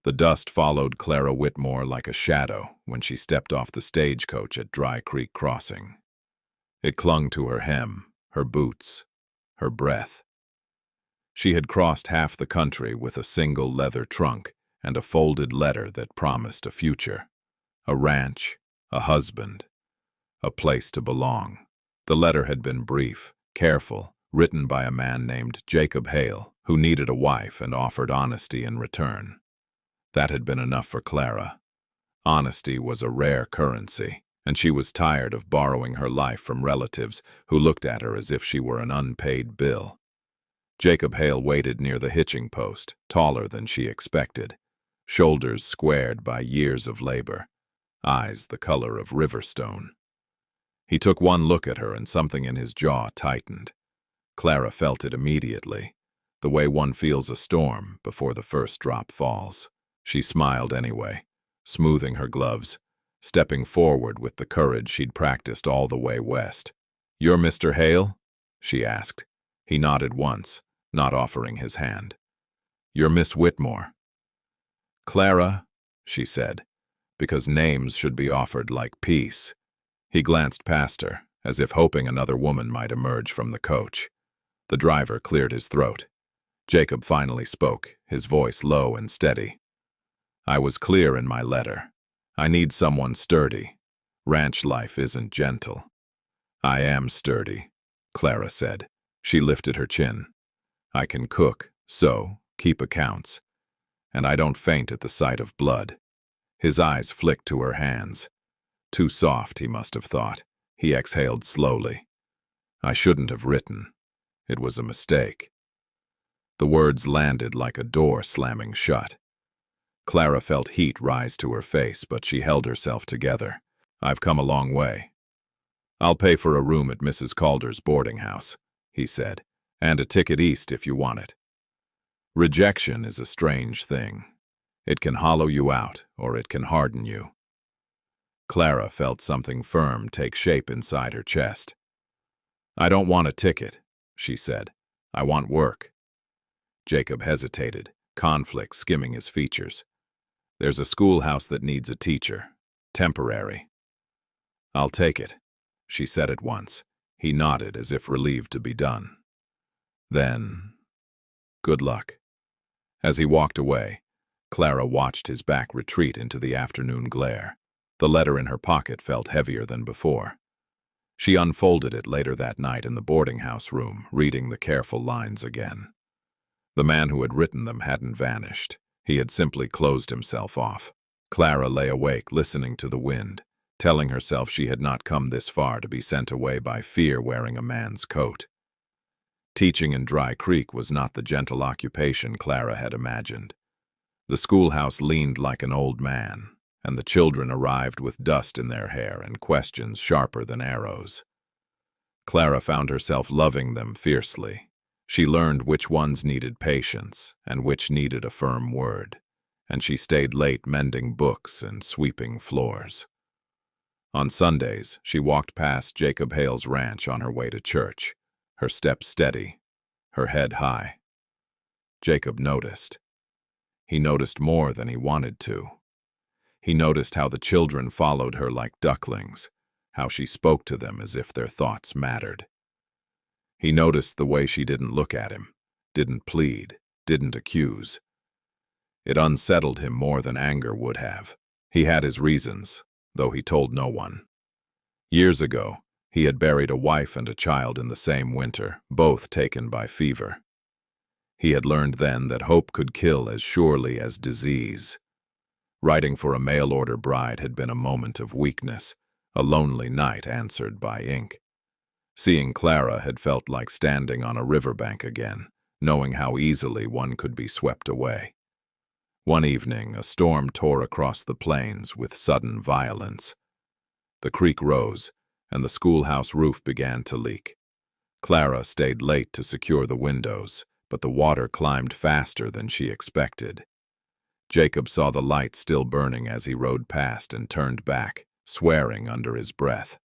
The dust followed Clara Whitmore like a shadow when she stepped off the stagecoach at Dry Creek Crossing. It clung to her hem, her boots, her breath. She had crossed half the country with a single leather trunk and a folded letter that promised a future, a ranch, a husband, a place to belong. The letter had been brief, careful, written by a man named Jacob Hale, who needed a wife and offered honesty in return. That had been enough for Clara. Honesty was a rare currency, and she was tired of borrowing her life from relatives who looked at her as if she were an unpaid bill. Jacob Hale waited near the hitching post, taller than she expected, shoulders squared by years of labor, eyes the color of riverstone. He took one look at her and something in his jaw tightened. Clara felt it immediately, the way one feels a storm before the first drop falls. She smiled anyway, smoothing her gloves, stepping forward with the courage she'd practiced all the way west. "You're Mr. Hale?" she asked. He nodded once, not offering his hand. "You're Miss Whitmore." "Clara," she said, because names should be offered like peace. He glanced past her, as if hoping another woman might emerge from the coach. The driver cleared his throat. Jacob finally spoke, his voice low and steady. "I was clear in my letter. I need someone sturdy. Ranch life isn't gentle." "I am sturdy," Clara said. She lifted her chin. "I can cook, sew, keep accounts. And I don't faint at the sight of blood." His eyes flicked to her hands. Too soft, he must have thought. He exhaled slowly. "I shouldn't have written. It was a mistake." The words landed like a door slamming shut. Clara felt heat rise to her face, but she held herself together. "I've come a long way." "I'll pay for a room at Mrs. Calder's boarding house," he said, "and a ticket east if you want it." Rejection is a strange thing. It can hollow you out, or it can harden you. Clara felt something firm take shape inside her chest. "I don't want a ticket," she said. "I want work." Jacob hesitated, conflict skimming his features. "There's a schoolhouse that needs a teacher. Temporary." "I'll take it," she said at once. He nodded as if relieved to be done. "Then, good luck." As he walked away, Clara watched his back retreat into the afternoon glare. The letter in her pocket felt heavier than before. She unfolded it later that night in the boarding house room, reading the careful lines again. The man who had written them hadn't vanished. He had simply closed himself off. Clara lay awake, listening to the wind, telling herself she had not come this far to be sent away by fear wearing a man's coat. Teaching in Dry Creek was not the gentle occupation Clara had imagined. The schoolhouse leaned like an old man, and the children arrived with dust in their hair and questions sharper than arrows. Clara found herself loving them fiercely. She learned which ones needed patience and which needed a firm word, and she stayed late mending books and sweeping floors. On Sundays, she walked past Jacob Hale's ranch on her way to church, her steps steady, her head high. Jacob noticed. He noticed more than he wanted to. He noticed how the children followed her like ducklings, how she spoke to them as if their thoughts mattered. He noticed the way she didn't look at him, didn't plead, didn't accuse. It unsettled him more than anger would have. He had his reasons, though he told no one. Years ago, he had buried a wife and a child in the same winter, both taken by fever. He had learned then that hope could kill as surely as disease. Writing for a mail-order bride had been a moment of weakness, a lonely night answered by ink. Seeing Clara had felt like standing on a riverbank again, knowing how easily one could be swept away. One evening, a storm tore across the plains with sudden violence. The creek rose, and the schoolhouse roof began to leak. Clara stayed late to secure the windows, but the water climbed faster than she expected. Jacob saw the light still burning as he rode past and turned back, swearing under his breath.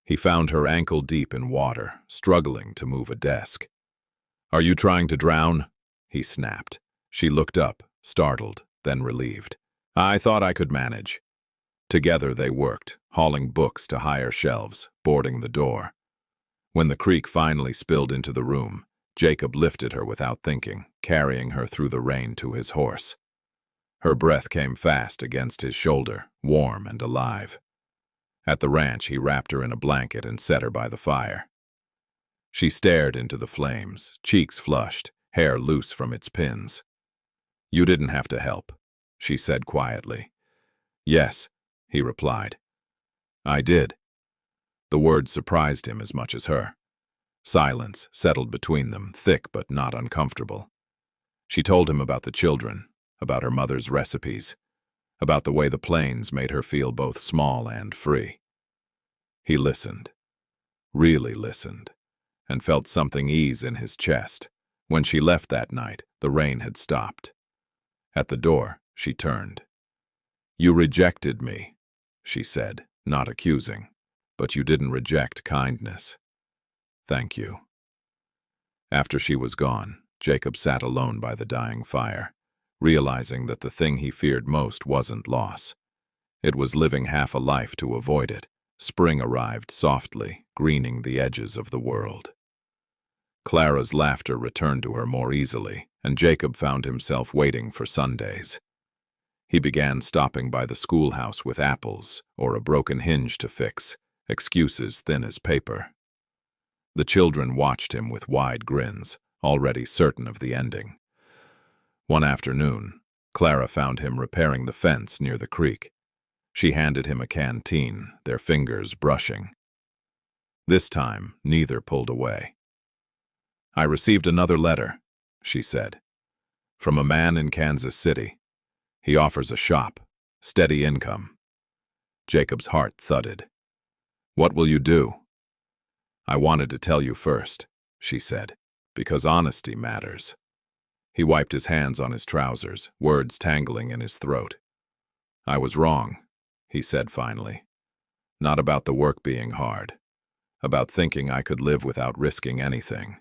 He found her ankle-deep in water, struggling to move a desk. "Are you trying to drown?" he snapped. She looked up, startled, then relieved. I thought I could manage. Together they worked, hauling books to higher shelves, boarding the door. When the creek finally spilled into the room, Jacob lifted her without thinking, carrying her through the rain to his horse. Her breath came fast against his shoulder, warm and alive. At the ranch, he wrapped her in a blanket and set her by the fire. She stared into the flames, cheeks flushed, hair loose from its pins. "You didn't have to help," she said quietly. "Yes," he replied. "I did." The words surprised him as much as her. Silence settled between them, thick but not uncomfortable. She told him about the children, about her mother's recipes, about the way the plains made her feel both small and free. He listened, really listened, and felt something ease in his chest. When she left that night, the rain had stopped. At the door, she turned. "You rejected me," she said, not accusing, "but you didn't reject kindness. Thank you." After she was gone, Jacob sat alone by the dying fire, realizing that the thing he feared most wasn't loss. It was living half a life to avoid it. Spring arrived softly, greening the edges of the world. Clara's laughter returned to her more easily, and Jacob found himself waiting for Sundays. He began stopping by the schoolhouse with apples or a broken hinge to fix, excuses thin as paper. The children watched him with wide grins, already certain of the ending. One afternoon, Clara found him repairing the fence near the creek. She handed him a canteen, their fingers brushing. This time, neither pulled away. "I received another letter," she said, "from a man in Kansas City. He offers a shop, steady income." Jacob's heart thudded. "What will you do?" "I wanted to tell you first," she said, "because honesty matters." He wiped his hands on his trousers, words tangling in his throat. "I was wrong," he said finally. "Not about the work being hard. About thinking I could live without risking anything."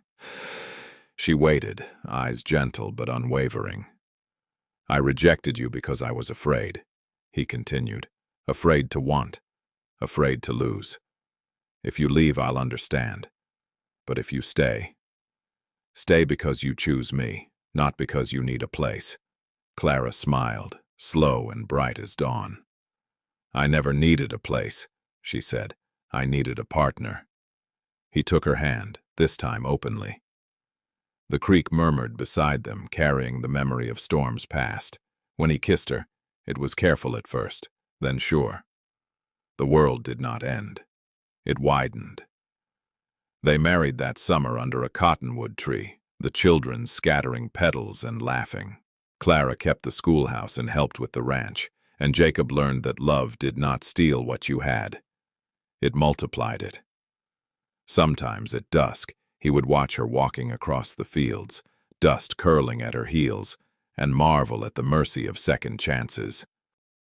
She waited, eyes gentle but unwavering. "I rejected you because I was afraid," he continued. "Afraid to want, afraid to lose. If you leave, I'll understand. But if you stay because you choose me, not because you need a place." Clara smiled, slow and bright as dawn. "I never needed a place," she said. "I needed a partner." He took her hand, this time openly. The creek murmured beside them, carrying the memory of storms past. When he kissed her, it was careful at first, then sure. The world did not end. It widened. They married that summer under a cottonwood tree, the children scattering petals and laughing. Clara kept the schoolhouse and helped with the ranch, and Jacob learned that love did not steal what you had. It multiplied it. Sometimes at dusk, he would watch her walking across the fields, dust curling at her heels, and marvel at the mercy of second chances.